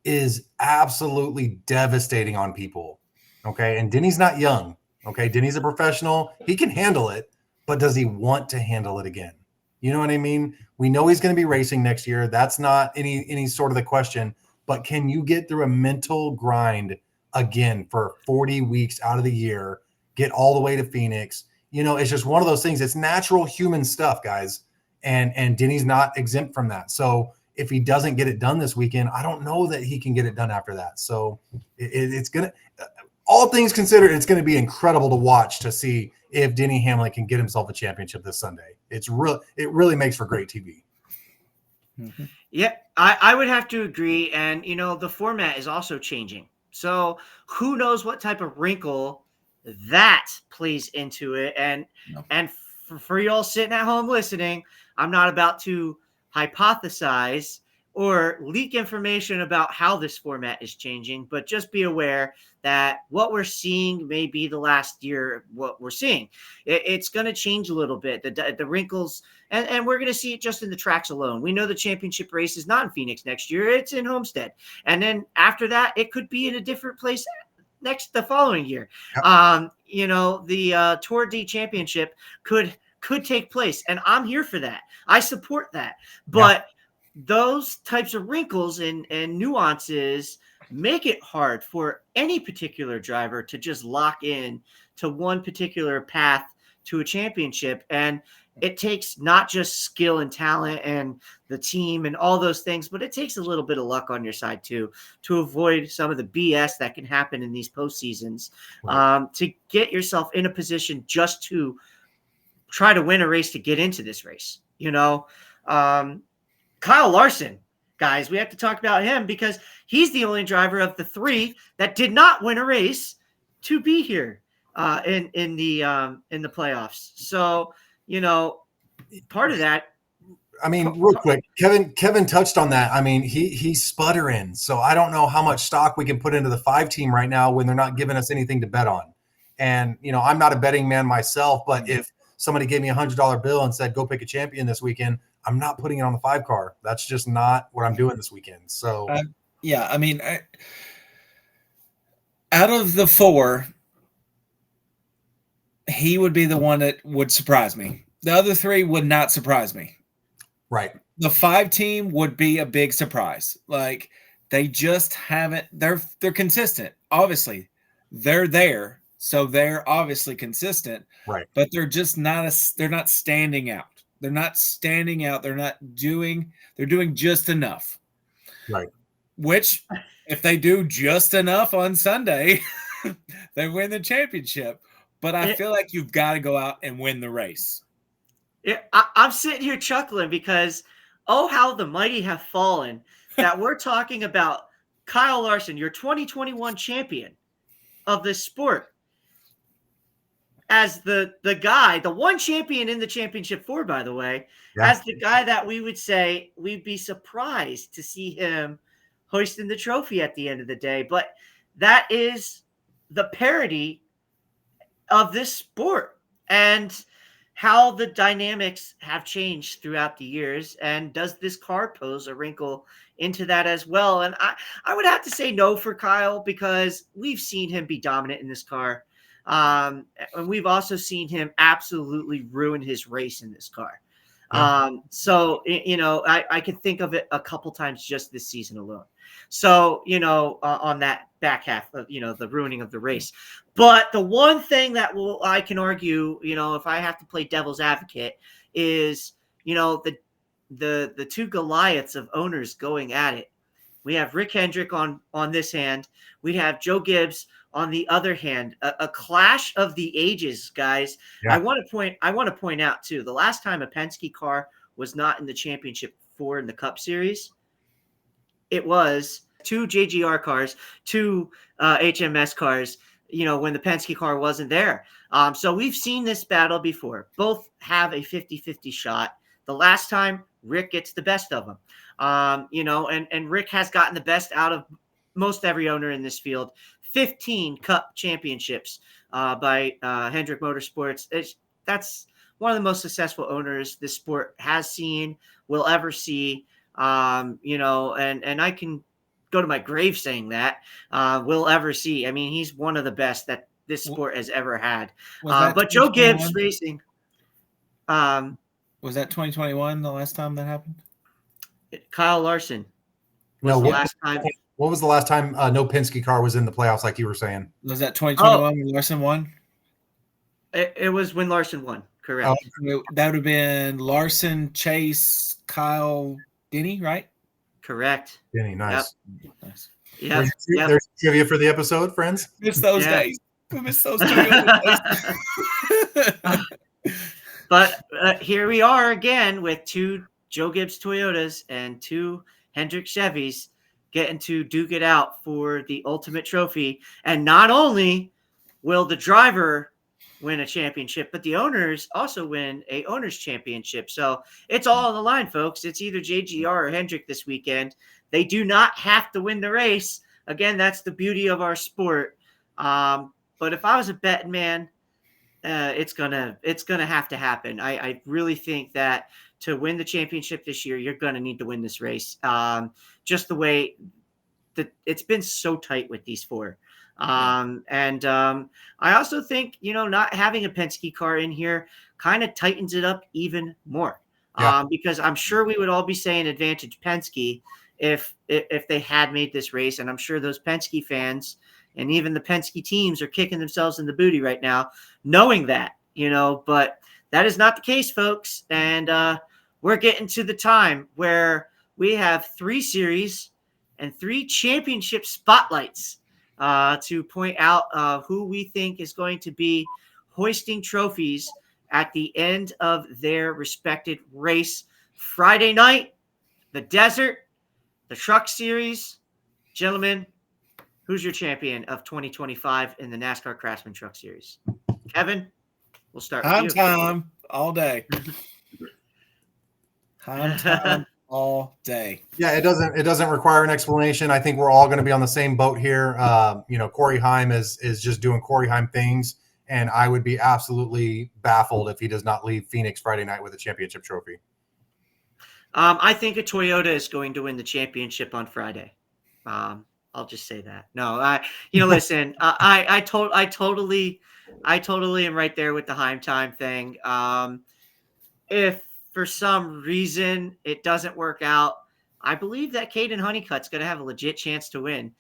is absolutely devastating on people. Okay. And Denny's not young. Okay, Denny's a professional. He can handle it, but does he want to handle it again? You know what I mean? We know he's going to be racing next year. That's not any sort of the question. But can you get through a mental grind again for 40 weeks out of the year, get all the way to Phoenix? You know, it's just one of those things. It's natural human stuff, guys. And Denny's not exempt from that. So if he doesn't get it done this weekend, I don't know that he can get it done after that. So it's going to, all things considered, it's going to be incredible to watch to see if Denny Hamlin can get himself a championship this Sunday. It really makes for great TV. Mm-hmm. Yeah, I would have to agree. And, the format is also changing. So who knows what type of wrinkle that plays into it. And for y'all sitting at home listening, I'm not about to hypothesize or leak information about how this format is changing, but just be aware that what we're seeing may be the last year what we're seeing. It's going to change a little bit. The wrinkles, and we're going to see it just in the tracks alone. We know the championship race is not in Phoenix next year. It's in Homestead. And then after that, it could be in a different place the following year. Yep. The Tour D Championship could take place, and I'm here for that. I support that. But those types of wrinkles and nuances make it hard for any particular driver to just lock in to one particular path to a championship. And it takes not just skill and talent and the team and all those things, but it takes a little bit of luck on your side too, to avoid some of the BS that can happen in these postseasons, to get yourself in a position just to try to win a race to get into this race. Kyle Larson, guys, we have to talk about him because he's the only driver of the three that did not win a race to be here in the playoffs. So, part of that. I mean, real quick, Kevin touched on that. I mean, he's sputtering. So I don't know how much stock we can put into the 5 team right now when they're not giving us anything to bet on. And, I'm not a betting man myself, but if somebody gave me $100 bill and said, go pick a champion this weekend, I'm not putting it on the 5 car. That's just not what I'm doing this weekend. So, I mean, out of the 4, he would be the one that would surprise me. The other 3 would not surprise me. Right. The 5 team would be a big surprise. Like, they just haven't. They're consistent. Obviously, they're there, so they're obviously consistent. Right. But they're just not. They're not standing out. They're not standing out. They're doing just enough. Right. Which, if they do just enough on Sunday, they win the championship. But I feel like you've got to go out and win the race. Yeah, I'm sitting here chuckling because, oh, how the mighty have fallen that we're talking about Kyle Larson, your 2021 champion of this sport, as the guy, the one champion in the championship 4, by the way, as the guy that we would say we'd be surprised to see him hoisting the trophy at the end of the day. But that is the parody of this sport and how the dynamics have changed throughout the years. And does this car pose a wrinkle into that as well? And I would have to say no for Kyle, because we've seen him be dominant in this car. And we've also seen him absolutely ruin his race in this car. So, I can think of it a couple times just this season alone. So, on that back half of, the ruining of the race. But the one thing that I can argue, if I have to play devil's advocate, is, the 2 Goliaths of owners going at it. We have Rick Hendrick on this hand. We have Joe Gibbs on the other hand. A clash of the ages, guys. Yeah. I want to point out too, the last time a Penske car was not in the championship 4 in the Cup Series, it was 2 JGR cars, 2 HMS cars, when the Penske car wasn't there. So we've seen this battle before. Both have a 50-50 shot. The last time, Rick gets the best of them. And Rick has gotten the best out of most every owner in this field. 15 Cup championships by Hendrick Motorsports. That's one of the most successful owners this sport has seen, will ever see. And I can go to my grave saying that, will ever see. I mean, he's one of the best that this sport has ever had. Was that But Joe Gibbs 2021? Racing. Was that 2021 the last time that happened? Kyle Larson was No, the what, last time. what was the last time no Penske car was in the playoffs, like you were saying? Was that 2021 when Larson won? It was when Larson won. Correct. That would have been Larson, Chase, Kyle, Denny, right? Correct. Denny, nice. Nice. Yeah. There's trivia for the episode, friends. Miss those days. We miss those days. But here we are again with 2 Joe Gibbs Toyotas and 2 Hendrick Chevys getting to duke it out for the ultimate trophy. And not only will the driver win a championship, but the owners also win a owner's championship. So it's all on the line, folks. It's either JGR or Hendrick this weekend. They do not have to win the race. Again, that's the beauty of our sport. But if I was a betting man, it's gonna have to happen. I really think that to win the championship this year, you're gonna need to win this race. Just the way that it's been so tight with these 4. And I also think, not having a Penske car in here kind of tightens it up even more. Because I'm sure we would all be saying advantage Penske if they had made this race. And I'm sure those Penske fans and even the Penske teams are kicking themselves in the booty right now, knowing that, but that is not the case, folks. And we're getting to the time where we have 3 series and 3 championship spotlights to point out who we think is going to be hoisting trophies at the end of their respected race. Friday night, the Desert, the Truck Series. Gentlemen, who's your champion of 2025 in the NASCAR Craftsman Truck Series? Kevin, we'll start with you. Time all day. Time all day. Yeah, it doesn't require an explanation. I think we're all going to be on the same boat here. Corey Heim is just doing Corey Heim things, and I would be absolutely baffled if he does not leave Phoenix Friday night with a championship trophy. I think a Toyota is going to win the championship on Friday. I'll just say that. No, listen, I totally am right there with the Heim time thing. If for some reason it doesn't work out, I believe that Caden Honeycutt's going to have a legit chance to win.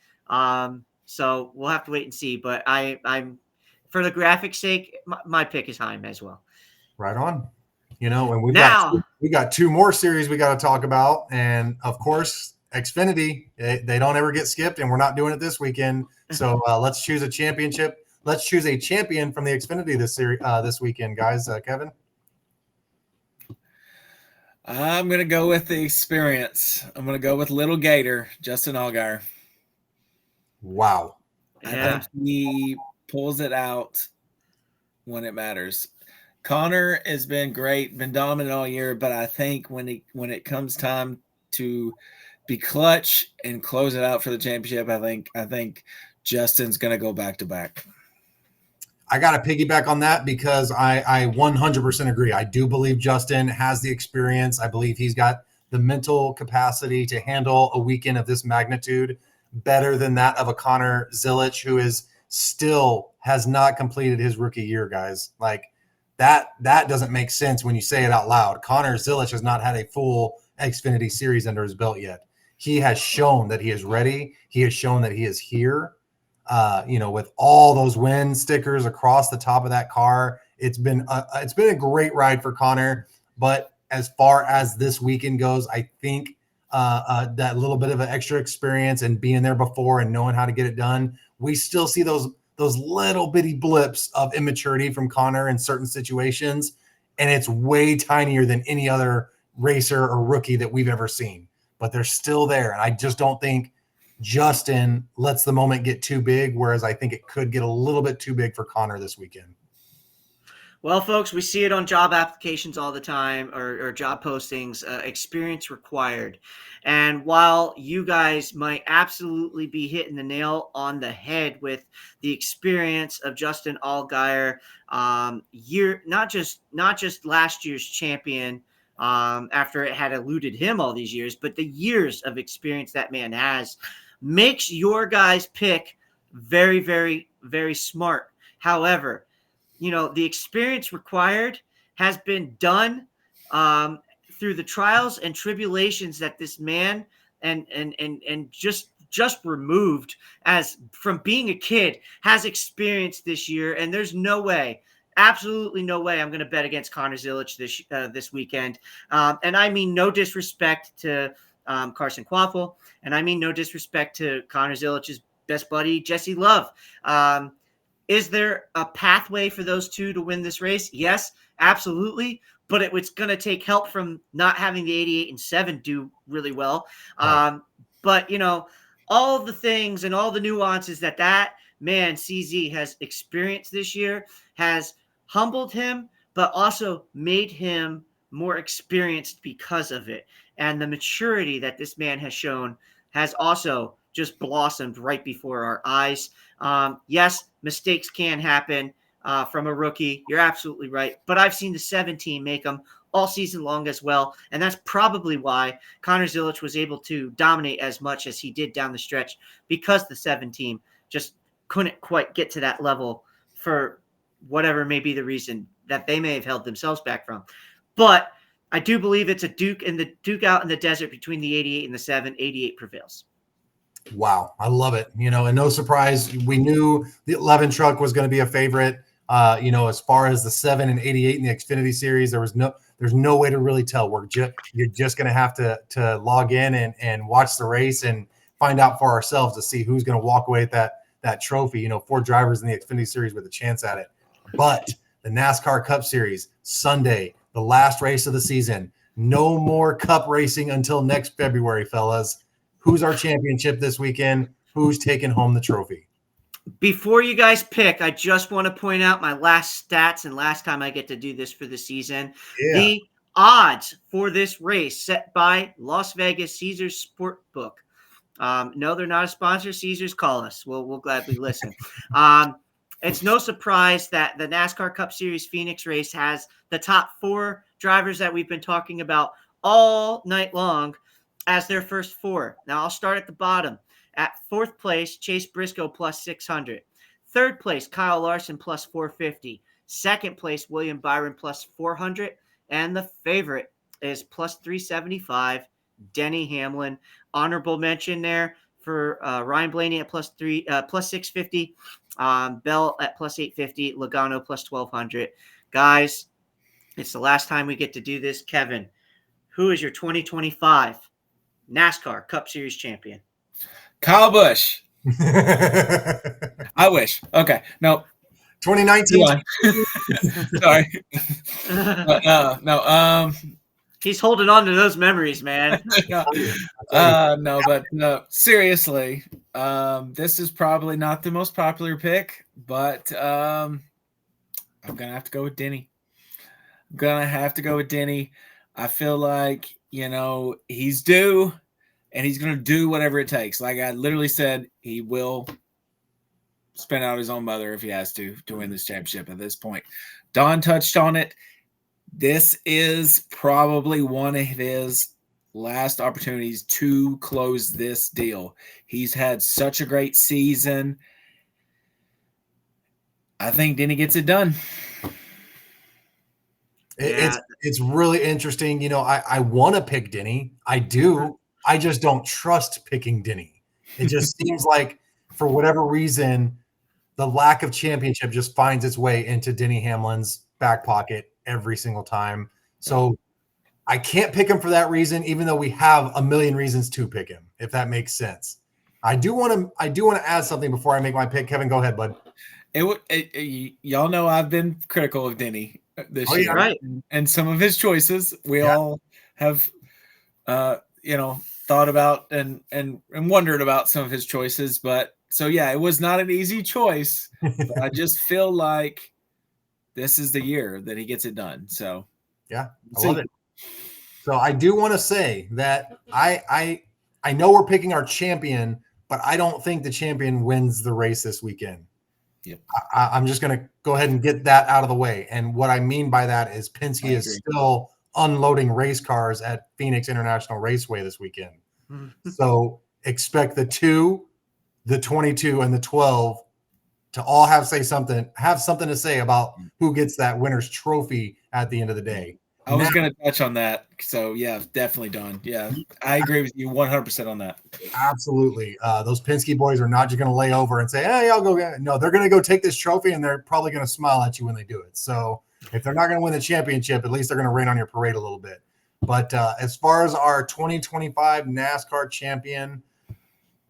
So we'll have to wait and see. But I'm for the graphics sake, my pick is Heim as well. Right on. And we got 2 more series we got to talk about, and of course, Xfinity. They don't ever get skipped, and we're not doing it this weekend. So let's choose a championship. Let's choose a champion from the Xfinity this weekend, guys. Kevin. I'm going to go with the experience. I'm going to go with Little Gator, Justin Allgaier. Wow. I think he pulls it out when it matters. Connor has been great, been dominant all year, but I think when it comes time to be clutch and close it out for the championship, I think Justin's going to go back to back. I got to piggyback on that because I 100% agree. I do believe Justin has the experience. I believe he's got the mental capacity to handle a weekend of this magnitude better than that of a Connor Zilich, who still has not completed his rookie year, guys. Like that doesn't make sense when you say it out loud. Connor Zilich has not had a full Xfinity Series under his belt yet. He has shown that he is ready. He has shown that he is here. With all those win stickers across the top of that car, it's been a great ride for Connor. But as far as this weekend goes, I think that little bit of an extra experience and being there before and knowing how to get it done, we still see those little bitty blips of immaturity from Connor in certain situations, and it's way tinier than any other racer or rookie that we've ever seen. But they're still there, and I just don't think Justin lets the moment get too big, whereas I think it could get a little bit too big for Connor this weekend. Well, folks, we see it on job applications all the time or job postings, experience required. And while you guys might absolutely be hitting the nail on the head with the experience of Justin Allgaier, not just last year's champion, after it had eluded him all these years, but the years of experience that man has makes your guys' pick very, very, very smart. However, the experience required has been done through the trials and tribulations that this man and just removed as from being a kid has experienced this year. And there's no way, absolutely no way, I'm going to bet against Connor Zilisch this weekend. And I mean no disrespect to Carson Quaffle, and I mean no disrespect to Connor Zilich's best buddy Jesse Love. Is there a pathway for those two to win this race? Yes, absolutely. But it's going to take help from not having the 88 and 7 do really well. Right. But, all of the things and all the nuances that man, CZ, has experienced this year has humbled him, but also made him more experienced because of it. And the maturity that this man has shown has also just blossomed right before our eyes. Yes, mistakes can happen from a rookie. You're absolutely right. But I've seen the 7 team make them all season long as well. And that's probably why Connor Zilisch was able to dominate as much as he did down the stretch, because the 7 team just couldn't quite get to that level for whatever may be the reason that they may have held themselves back from. But I do believe it's a duke out in the desert between the 88 and the 7. 88 prevails. Wow, I love it. And no surprise, we knew the 11 truck was going to be a favorite. As far as the 7 and 88 in the Xfinity Series, there's no way to really tell. You're just going to have to log in and watch the race and find out for ourselves to see who's going to walk away with that trophy. 4 drivers in the Xfinity Series with a chance at it. But the NASCAR Cup Series, Sunday, the last race of the season. No more Cup racing until next February, fellas. Who's our championship this weekend? Who's taking home the trophy? Before you guys pick, I just want to point out my last stats and last time I get to do this for the season. Yeah. The odds for this race set by Las Vegas Caesars Sportbook. No, they're not a sponsor. Caesars, call us. We'll gladly listen. It's no surprise that the NASCAR Cup Series Phoenix race has the top 4 drivers that we've been talking about all night long as their first 4. Now, I'll start at the bottom. At 4th place, Chase Briscoe plus 600. 3rd place, Kyle Larson plus 450. 2nd place, William Byron plus 400. And the favorite is plus 375, Denny Hamlin. Honorable mention there for Ryan Blaney at plus 650. Bell at plus 850. Logano plus 1200. Guys, it's the last time we get to do this. Kevin, who is your 2025 NASCAR Cup Series champion? Kyle Busch. I wish. Okay. No. 2019. Sorry. No. He's holding on to those memories, man. No. Seriously, this is probably not the most popular pick, but I'm gonna have to go with Denny. I feel like he's due. And he's going to do whatever it takes. Like I literally said, he will spin out his own mother if he has to win this championship at this point. Don touched on it. This is probably one of his last opportunities to close this deal. He's had such a great season. I think Denny gets it done. It's really interesting. I want to pick Denny. I do. I just don't trust picking Denny. It just seems like, for whatever reason, the lack of championship just finds its way into Denny Hamlin's back pocket every single time. So I can't pick him for that reason, even though we have a million reasons to pick him, if that makes sense. I do want to add something before I make my pick. Kevin, go ahead, bud. Y'all know I've been critical of Denny this year, yeah, right? And some of his choices. We all have, thought about and wondered about some of his choices. But so, yeah, it was not an easy choice. But I just feel like this is the year that he gets it done. So, yeah, I love it. So I do want to say that I know we're picking our champion, but I don't think the champion wins the race this weekend. Yep. I'm just going to go ahead and get that out of the way. And what I mean by that is Penske is still unloading race cars at Phoenix International Raceway this weekend. So expect the 2, the 22, and the 12 to all have something to say about who gets that winner's trophy at the end of the day. I was going to touch on that. So, yeah, definitely, Don. Yeah, I agree with you 100% on that. Absolutely. Those Penske boys are not just going to lay over and say, hey, I'll go get it. No, they're going to go take this trophy, and they're probably going to smile at you when they do it. So if they're not going to win the championship, at least they're going to rain on your parade a little bit. But as far as our 2025 NASCAR champion,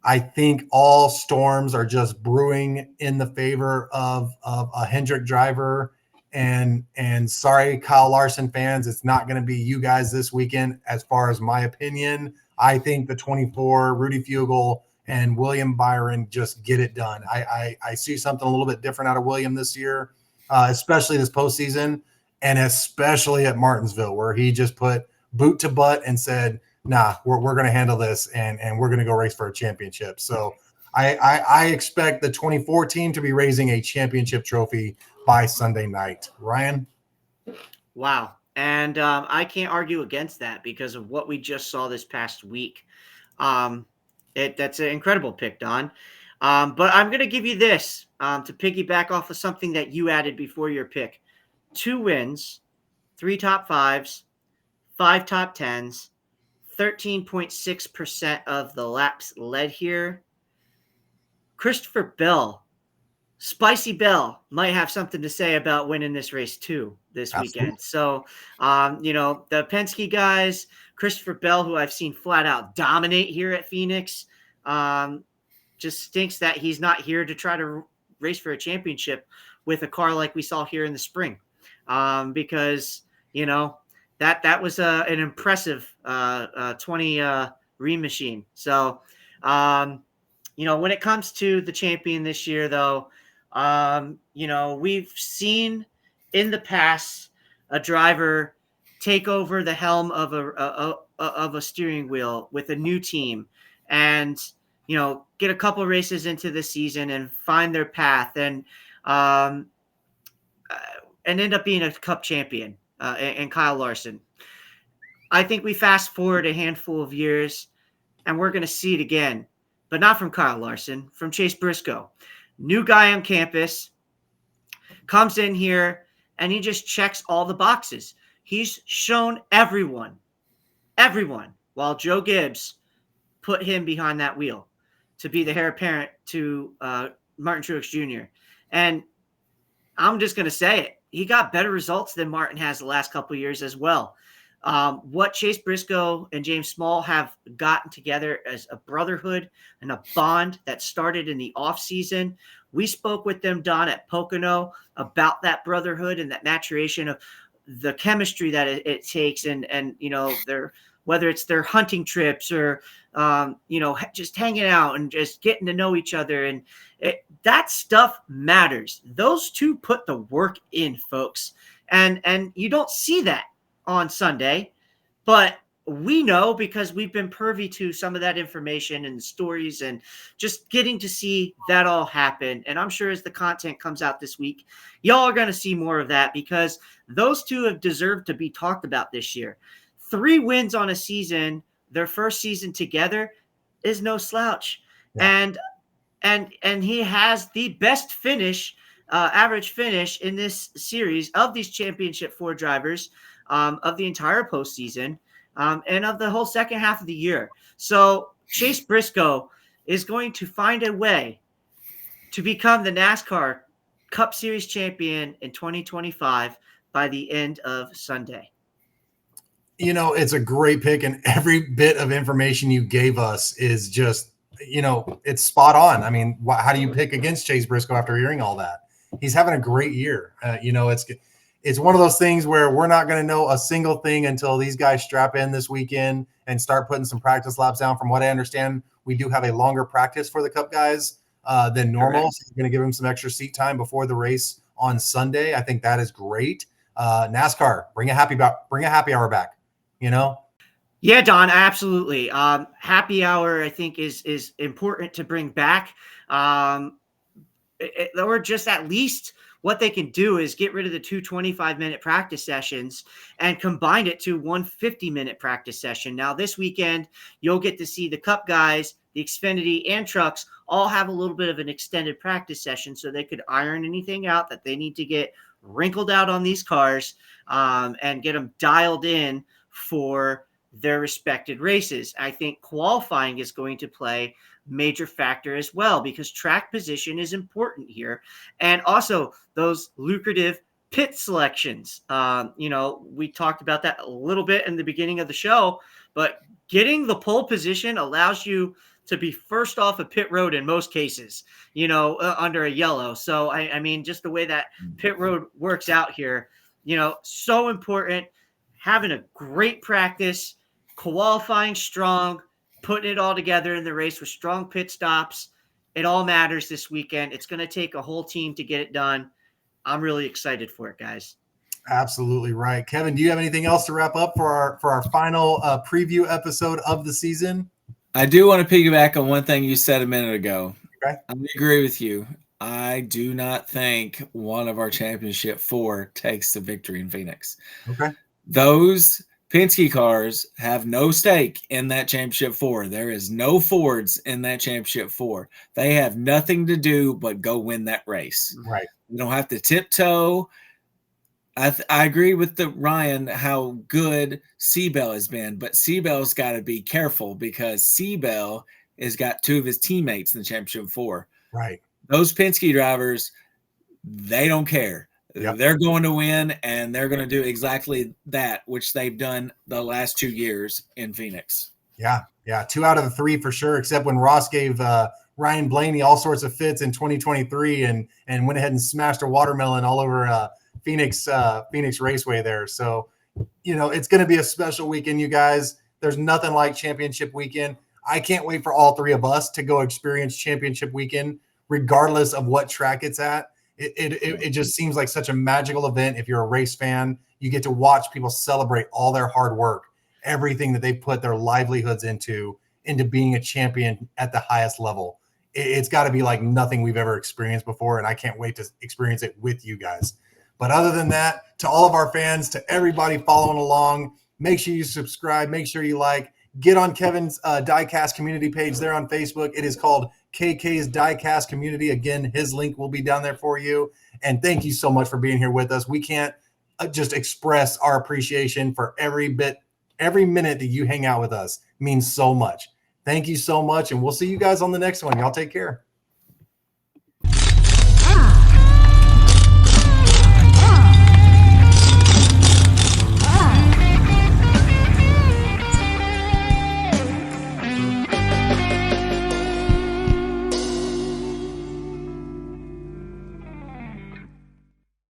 I think all storms are just brewing in the favor of a Hendrick driver. And sorry, Kyle Larson fans, it's not going to be you guys this weekend. As far as my opinion, I think the 24 Rudy Fugle and William Byron just get it done. I see something a little bit different out of William this year, especially this postseason, and especially at Martinsville, where he just put boot to butt and said, nah, we're going to handle this, and we're going to go race for a championship. So I expect the 24 team to be raising a championship trophy by Sunday night. Ryan? Wow. And I can't argue against that because of what we just saw this past week. That's an incredible pick, Don. But I'm going to give you this to piggyback off of something that you added before your pick. 2 wins, 3 top 5s, 5 top 10s, 13.6% of the laps led here. Christopher Bell, Spicy Bell, might have something to say about winning this race too this weekend. So, the Penske guys, Christopher Bell, who I've seen flat out dominate here at Phoenix, just stinks that he's not here to try to race for a championship with a car like we saw here in the spring, because that was an impressive 20 Ream machine. So, when it comes to the champion this year, though, we've seen in the past a driver take over the helm of a steering wheel with a new team and, get a couple races into the season and find their path and end up being a Cup champion. And Kyle Larson. I think we fast forward a handful of years and we're going to see it again, but not from Kyle Larson, from Chase Briscoe. New guy on campus, comes in here and he just checks all the boxes. He's shown everyone, while Joe Gibbs put him behind that wheel to be the heir apparent to Martin Truex Jr. And I'm just going to say it. He got better results than Martin has the last couple of years as well. What Chase Briscoe and James Small have gotten together as a brotherhood and a bond that started in the offseason. We spoke with them, Don, at Pocono about that brotherhood and that maturation of the chemistry that it takes and whether it's their hunting trips or, just hanging out and just getting to know each other. And that stuff matters. Those two put the work in, folks. And you don't see that on Sunday, but we know because we've been privy to some of that information and stories and just getting to see that all happen. And I'm sure as the content comes out this week, y'all are going to see more of that because those two have deserved to be talked about this year. 3 wins on a season, their first season together, is no slouch. Yeah. And he has the best finish, average finish in this series of these championship 4 drivers of the entire postseason and of the whole second half of the year. So Chase Briscoe is going to find a way to become the NASCAR Cup Series champion in 2025 by the end of Sunday. It's a great pick, and every bit of information you gave us is just, it's spot on. I mean, how do you pick against Chase Briscoe after hearing all that? He's having a great year. It's one of those things where we're not going to know a single thing until these guys strap in this weekend and start putting some practice laps down. From what I understand, we do have a longer practice for the Cup guys than normal. Correct. So we're going to give them some extra seat time before the race on Sunday. I think that is great. NASCAR, bring a happy hour back. Yeah, Don, absolutely. Happy hour, I think, is important to bring back. Or just at least what they can do is get rid of the 2 25-minute practice sessions and combine it to one 50-minute practice session. Now, this weekend, you'll get to see the Cup guys the Xfinity, and trucks all have a little bit of an extended practice session so they could iron anything out that they need to get wrinkled out on these cars, and get them dialed in for their respected races. I think qualifying is going to play major factor as well, because track position is important here. And also those lucrative pit selections. We talked about that a little bit in the beginning of the show, but getting the pole position allows you to be first off a pit road in most cases, under a yellow. So, I mean, just the way that pit road works out here, so important. Having a great practice, qualifying strong, putting it all together in the race with strong pit stops. It all matters this weekend. It's going to take a whole team to get it done. I'm really excited for it, guys. Absolutely right. Kevin, do you have anything else to wrap up for our final preview episode of the season? I do want to piggyback on one thing you said a minute ago. Okay. I agree with you. I do not think one of our championship 4 takes the victory in Phoenix. Okay. Those Penske cars have no stake in that championship 4. There is no Fords in that championship 4. They have nothing to do but go win that race. Right. You don't have to tiptoe. I agree with Ryan how good Seabell has been, but Seabell's got to be careful because Seabell has got 2 of his teammates in the championship 4. Right. Those Penske drivers, they don't care. Yep. They're going to win, and they're going to do exactly that, which they've done the last 2 years in Phoenix. Yeah. 2 out of the 3 for sure, except when Ross gave Ryan Blaney all sorts of fits in 2023 and went ahead and smashed a watermelon all over Phoenix Raceway there. So, it's going to be a special weekend, you guys. There's nothing like championship weekend. I can't wait for all 3 of us to go experience championship weekend, regardless of what track it's at. It just seems like such a magical event. If you're a race fan, you get to watch people celebrate all their hard work, everything that they put their livelihoods into being a champion at the highest level. It's got to be like nothing we've ever experienced before, and I can't wait to experience it with you guys. But other than that, to all of our fans, to everybody following along, make sure you subscribe, make sure you like, get on Kevin's Diecast community page there on Facebook. It is called KK's Diecast Community. Again, his link will be down there for you. And thank you so much for being here with us. We can't just express our appreciation for every minute that you hang out with us. It means so much. Thank you so much. And we'll see you guys on the next one. Y'all take care.